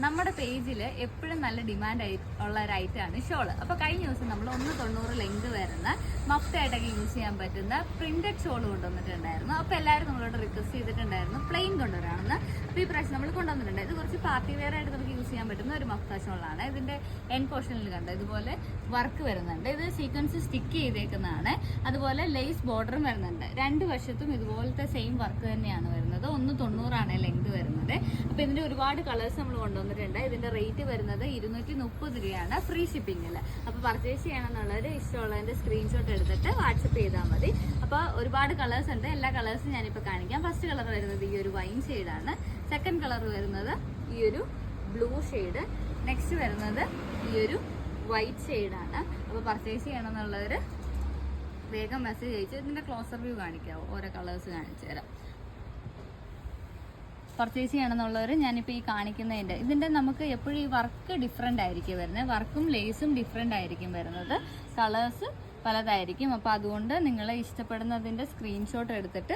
നമ്മുടെ പേജിൽ എപ്പോഴും നല്ല ഡിമാൻഡ് ഉള്ള ഒരു ഐറ്റമാണ് ഷോള്. അപ്പോൾ കഴിഞ്ഞ ദിവസം നമ്മൾ 190 ലെങ്ത് വരുന്ന മഫ്തായിട്ടൊക്കെ യൂസ് ചെയ്യാൻ പറ്റുന്ന പ്രിന്റഡ് ഷോൾ കൊണ്ടുവന്നിട്ടുണ്ടായിരുന്നു. അപ്പോൾ എല്ലാവരും നമ്മളോട് റിക്വസ്റ്റ് ചെയ്തിട്ടുണ്ടായിരുന്നു പ്ലെയിൻ കൊണ്ടുവരാണെന്ന്. അപ്പോൾ ഈ പ്രാവശ്യം നമ്മൾ കൊണ്ടുവന്നിട്ടുണ്ട്. ഇത് കുറച്ച് പാർട്ടി വെയർ ആയിട്ട് നമുക്ക് യൂസ് ചെയ്യാൻ പറ്റുന്ന ഒരു മഫ്ത ഷോളാണ്. ഇതിന്റെ എൻ പോർഷനിൽ കണ്ടോ ഇതുപോലെ വർക്ക് വരുന്നുണ്ട്. ഇത് സീക്വൻസ് സ്റ്റിക്ക് ചെയ്തേക്കുന്നതാണ്. അതുപോലെ ലേസ് ബോർഡറും വരുന്നുണ്ട്. രണ്ട് വശത്തും ഇതുപോലത്തെ സെയിം വർക്ക് തന്നെയാണ് വരുന്നത്. 190 ലെങ്ത് വരുന്നത്. അപ്പോൾ ഇതിന്റെ ഒരുപാട് കളേഴ്സ് നമ്മൾ കൊണ്ടുവന്നിട്ടുണ്ട്. ഇതിന്റെ റേറ്റ് വരുന്നത് 230 രൂപയാണ് ഫ്രീ ഷിപ്പിംഗിൽ. അപ്പോൾ പർച്ചേസ് ചെയ്യണമെന്നുള്ളവർ ഇഷ്ടമുള്ളതിന്റെ സ്ക്രീൻഷോട്ട് എടുത്തിട്ട് വാട്സപ്പ് ചെയ്താൽ മതി. അപ്പോൾ ഒരുപാട് കളേഴ്സ് ഉണ്ട്. എല്ലാ കളേഴ്സും ഞാനിപ്പോൾ കാണിക്കാം. ഫസ്റ്റ് കളർ വരുന്നത് ഈ ഒരു വൈൻ ഷെയ്ഡാണ്. സെക്കൻഡ് കളർ വരുന്നത് ഈ ഒരു ബ്ലൂ ഷെയ്ഡ്. നെക്സ്റ്റ് വരുന്നത് ഈ ഒരു വൈറ്റ് ഷെയ്ഡാണ്. അപ്പോൾ പർച്ചേസ് ചെയ്യണമെന്നുള്ളവർ വേഗം മെസ്സേജ് അയച്ച് ഇതിന്റെ ക്ലോസർ വ്യൂ കാണിക്കാവോ, ഓരോ കളേഴ്സ് കാണിച്ചു തരാം. പർച്ചേസ് ചെയ്യണമെന്നുള്ളവർ ഞാനിപ്പോൾ ഈ കാണിക്കുന്നതിൻ്റെ ഇതിൻ്റെ നമുക്ക് എപ്പോഴും ഈ വർക്ക് ഡിഫറെൻ്റ് ആയിരിക്കും വരുന്നത്. വർക്കും ലേസും ഡിഫറെൻ്റ് ആയിരിക്കും വരുന്നത്. കളേഴ്സ് പലതായിരിക്കും. അപ്പോൾ അതുകൊണ്ട് നിങ്ങൾ ഇഷ്ടപ്പെടുന്നതിൻ്റെ സ്ക്രീൻഷോട്ട് എടുത്തിട്ട്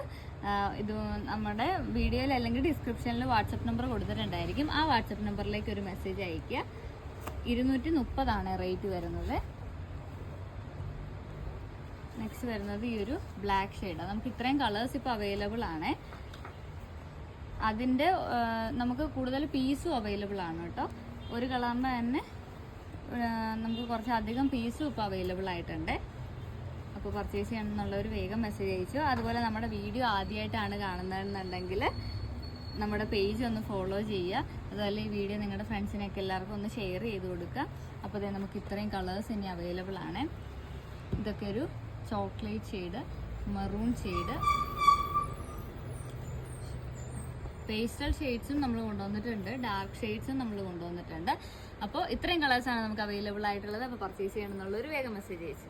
ഇത് നമ്മുടെ വീഡിയോയിൽ അല്ലെങ്കിൽ ഡിസ്ക്രിപ്ഷനിൽ വാട്സപ്പ് നമ്പർ കൊടുത്തിട്ടുണ്ടായിരിക്കും. ആ വാട്സപ്പ് നമ്പറിലേക്ക് ഒരു മെസ്സേജ് അയയ്ക്കുക. 230 റേറ്റ് വരുന്നത്. നെക്സ്റ്റ് വരുന്നത് ഈ ഒരു ബ്ലാക്ക് ഷെയ്ഡാണ്. നമുക്ക് ഇത്രയും കളേഴ്സ് ഇപ്പോൾ അവൈലബിൾ ആണ്. അതിൻ്റെ നമുക്ക് കൂടുതൽ പീസും അവൈലബിൾ ആണ് കേട്ടോ. ഒരു കളറിൻ്റെ തന്നെ നമുക്ക് കുറച്ചധികം പീസും ഇപ്പോൾ അവൈലബിൾ ആയിട്ടുണ്ട്. അപ്പോൾ പർച്ചേസ് ചെയ്യണമെന്നുള്ളവർ വേഗം മെസ്സേജ് അയച്ചു. അതുപോലെ നമ്മുടെ വീഡിയോ ആദ്യമായിട്ടാണ് കാണുന്നതെന്നുണ്ടെങ്കിൽ നമ്മുടെ പേജ് ഒന്ന് ഫോളോ ചെയ്യുക. അതുപോലെ ഈ വീഡിയോ നിങ്ങളുടെ ഫ്രണ്ട്സിനൊക്കെ എല്ലാവർക്കും ഒന്ന് ഷെയർ ചെയ്ത് കൊടുക്കുക. അപ്പോൾ അതേ നമുക്ക് ഇത്രയും കളേഴ്സ് ഇനി അവൈലബിൾ ആണ്. ഇതൊക്കെ ഒരു chocolate shade, maroon shade, pastel ഷെയ്ഡ്സും നമ്മൾ കൊണ്ടുവന്നിട്ടുണ്ട്. ഡാർക്ക് ഷെയ്ഡ്സും നമ്മൾ കൊണ്ടുവന്നിട്ടുണ്ട്. അപ്പോൾ ഇത്രയും കളേഴ്സാണ് നമുക്ക് അവൈലബിൾ ആയിട്ടുള്ളത്. അപ്പോൾ പർച്ചേസ് ചെയ്യണമെന്നുള്ളൊരു വേഗം മെസ്സേജ് അയച്ചു.